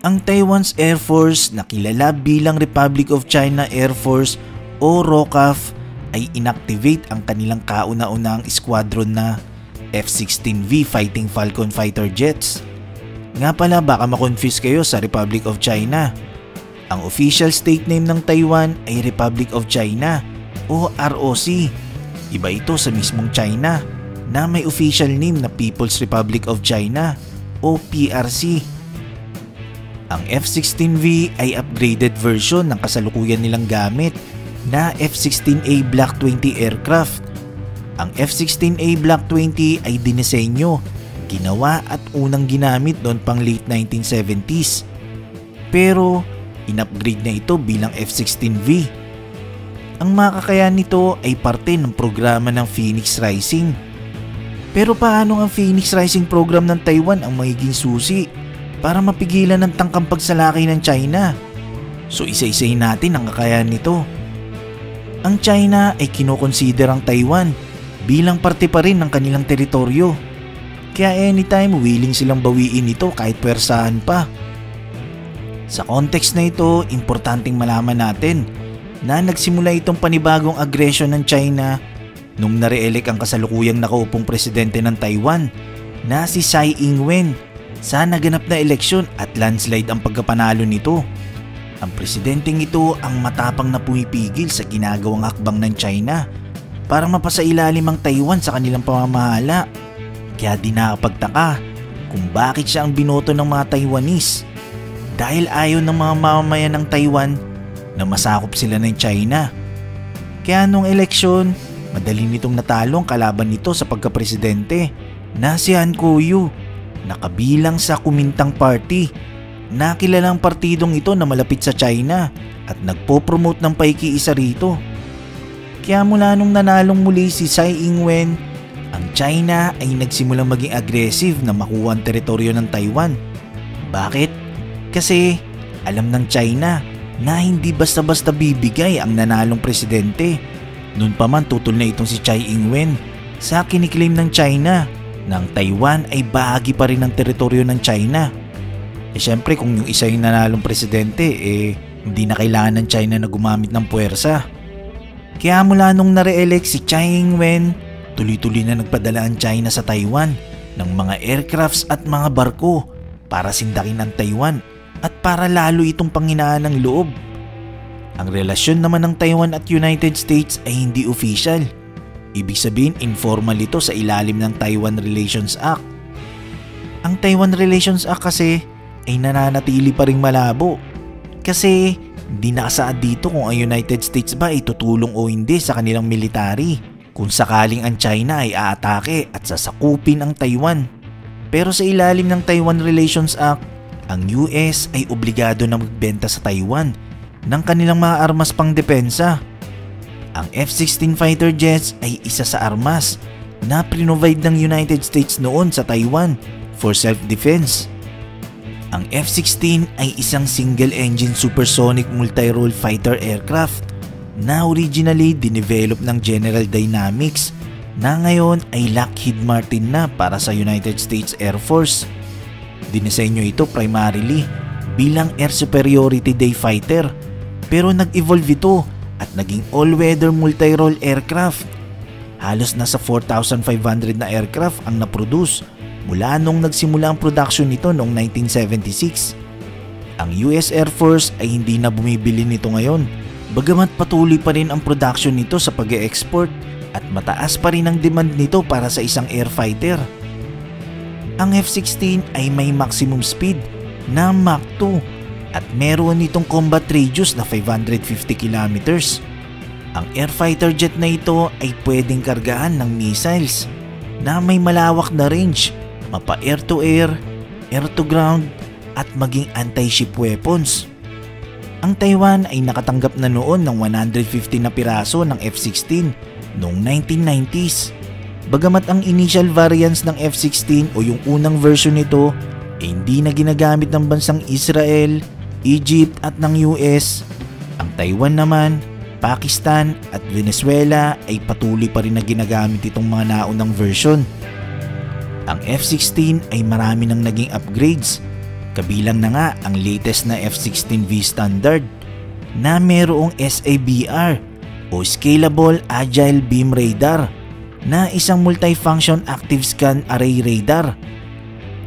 Ang Taiwan's Air Force na kilala bilang Republic of China Air Force o ROCAF ay inactivate ang kanilang kauna-unahang squadron na F-16V Fighting Falcon fighter jets. Nga pala, baka makonfuse kayo sa Republic of China. Ang official state name ng Taiwan ay Republic of China o ROC. Iba ito sa mismong China na may official name na People's Republic of China o PRC. Ang F-16V ay upgraded version ng kasalukuyan nilang gamit na F-16A Block 20 aircraft. Ang F-16A Block 20 ay dinisenyo, ginawa at unang ginamit noon pang late 1970s. Pero in-upgrade na ito bilang F-16V. Ang mga kakayahan nito ay parte ng programa ng Phoenix Rising. Pero paano ang Phoenix Rising program ng Taiwan ang magiging susi para mapigilan ang tangkang pagsalakay ng China? So isa-isahin natin ang kakayahan nito. Ang China ay kinokonsider ang Taiwan bilang parte pa rin ng kanilang teritoryo. Kaya anytime willing silang bawiin ito kahit pwersahan pa. Sa context na ito, importanteng malaman natin na nagsimula itong panibagong aggression ng China nung nare-elect ang kasalukuyang nakaupong presidente ng Taiwan na si Tsai Ing-wen sa naganap na eleksyon at landslide ang pagkapanalo nito. Ang presidenteng ito ang matapang na pumipigil sa ginagawang hakbang ng China para mapasailalim ang Taiwan sa kanilang pamamahala. Kaya di nakapagtaka kung bakit siya ang binoto ng mga Taiwanese, dahil ayaw ng mga mamamayan ng Taiwan na masakop sila ng China. Kaya nung eleksyon, madali nitong natalo ang kalaban nito sa pagkapresidente na si Han Kuo-yu, na kabilang sa Kuomintang Party, na kilalang partidong ito na malapit sa China at nagpo-promote ng paikiisa rito. Kaya mula nung nanalong muli si Tsai Ing-wen, ang China ay nagsimulang maging aggressive na makuha ang teritoryo ng Taiwan. Bakit? Kasi alam ng China na hindi basta-basta bibigay ang nanalong presidente. Noon pa man tutol na itong si Tsai Ing-wen sa kiniklaim ng China na ang Taiwan ay bahagi pa rin ng teritoryo ng China. Syempre kung yung isa yung nanalong presidente, hindi na kailangan ng China na gumamit ng puwersa. Kaya mula nung nare-elect si Tsai Ing-wen, tuloy-tuloy na nagpadala ang China sa Taiwan ng mga aircrafts at mga barko para sindakin ang Taiwan at para lalo itong panghinaan ng loob. Ang relasyon naman ng Taiwan at United States ay hindi official. Ibig sabihin informal ito sa ilalim ng Taiwan Relations Act. Ang Taiwan Relations Act kasi ay nananatili pa ring malabo kasi hindi nakasaad dito kung ang United States ba ay tutulong o hindi sa kanilang military kung sakaling ang China ay aatake at sasakupin ang Taiwan. Pero sa ilalim ng Taiwan Relations Act, ang US ay obligado na magbenta sa Taiwan ng kanilang mga armas pang depensa. Ang F-16 fighter jets ay isa sa armas na prinovide ng United States noon sa Taiwan for self-defense. Ang F-16 ay isang single-engine supersonic multi-role fighter aircraft na originally dinevelop ng General Dynamics na ngayon ay Lockheed Martin na para sa United States Air Force. Dinisenyo ito primarily bilang air superiority day fighter, pero nag-evolve ito at naging all-weather multi-role aircraft. Halos nasa 4,500 na aircraft ang naproduce mula nung nagsimula ang production nito noong 1976. Ang US Air Force ay hindi na bumibili nito ngayon, bagamat patuloy pa rin ang production nito sa pag-e-export at mataas pa rin ang demand nito para sa isang air fighter. Ang F-16 ay may maximum speed na Mach 2 at meron nitong combat radius na 550 kilometers. Ang air fighter jet na ito ay pwedeng kargahan ng missiles na may malawak na range, mapa air-to-air, air-to-ground at maging anti-ship weapons. Ang Taiwan ay nakatanggap na noon ng 150 na piraso ng F-16 noong 1990s. Bagamat ang initial variants ng F-16 o yung unang version nito ay hindi na ginagamit ng bansang Israel, Egypt at ng US, ang Taiwan naman, Pakistan at Venezuela ay patuloy pa rin na ginagamit itong mga naunang version. Ang F-16 ay marami nang naging upgrades Kabilang na nga ang latest na F-16V Standard na mayroong SABR o Scalable Agile Beam Radar na isang multifunction active scan array radar.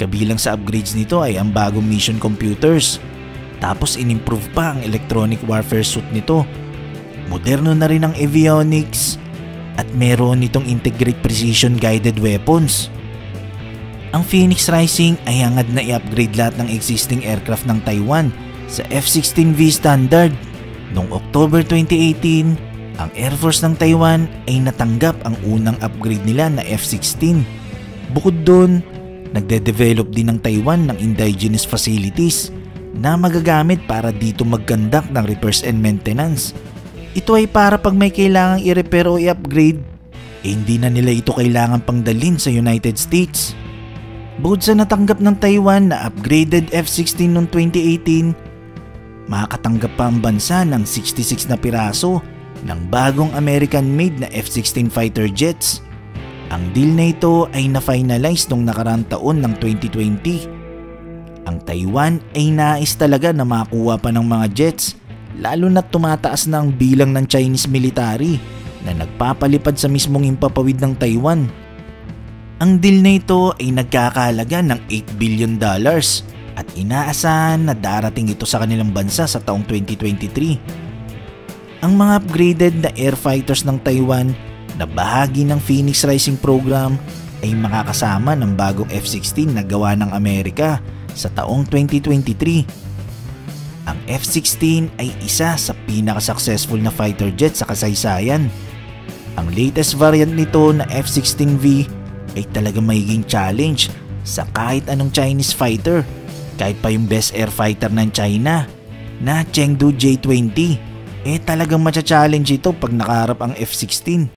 Kabilang sa upgrades nito ay ang bagong mission computers. Tapos inimprove pa ang electronic warfare suite nito. Moderno na rin ang avionics at meron nitong integrate precision guided weapons. Ang Phoenix Rising ay hangad na i-upgrade lahat ng existing aircraft ng Taiwan sa F-16V Standard. Noong October 2018, ang Air Force ng Taiwan ay natanggap ang unang upgrade nila na F-16. Bukod doon, nagde-develop din ng Taiwan ng indigenous facilities na magagamit para dito mag-conduct ng repairs and maintenance. Ito ay para pag may kailangang i-repair o i-upgrade, hindi na nila ito kailangan pangdalhin sa United States. Bukod sa natanggap ng Taiwan na upgraded F-16 noong 2018, makakatanggap pa ang bansa ng 66 na piraso ng bagong American-made na F-16 fighter jets. Ang deal na ito ay na-finalize noong nakaraang taon ng 2020. Ang Taiwan ay nais talaga na makuha pa ng mga jets, lalo na't tumataas na ang bilang ng Chinese military na nagpapalipad sa mismong himpapawid ng Taiwan. Ang deal na ito ay nagkakahalaga ng $8 billion at inaasahan na darating ito sa kanilang bansa sa taong 2023. Ang mga upgraded na air fighters ng Taiwan na bahagi ng Phoenix Rising program ay makakasama ng bagong F-16 na gawa ng Amerika sa taong 2023. Ang F-16 ay isa sa pinaka-successful na fighter jet sa kasaysayan. Ang latest variant nito na F-16V ay talagang magiging challenge sa kahit anong Chinese fighter, kahit pa yung best air fighter ng China na Chengdu J-20, talagang matcha-challenge ito pag nakaharap ang F-16.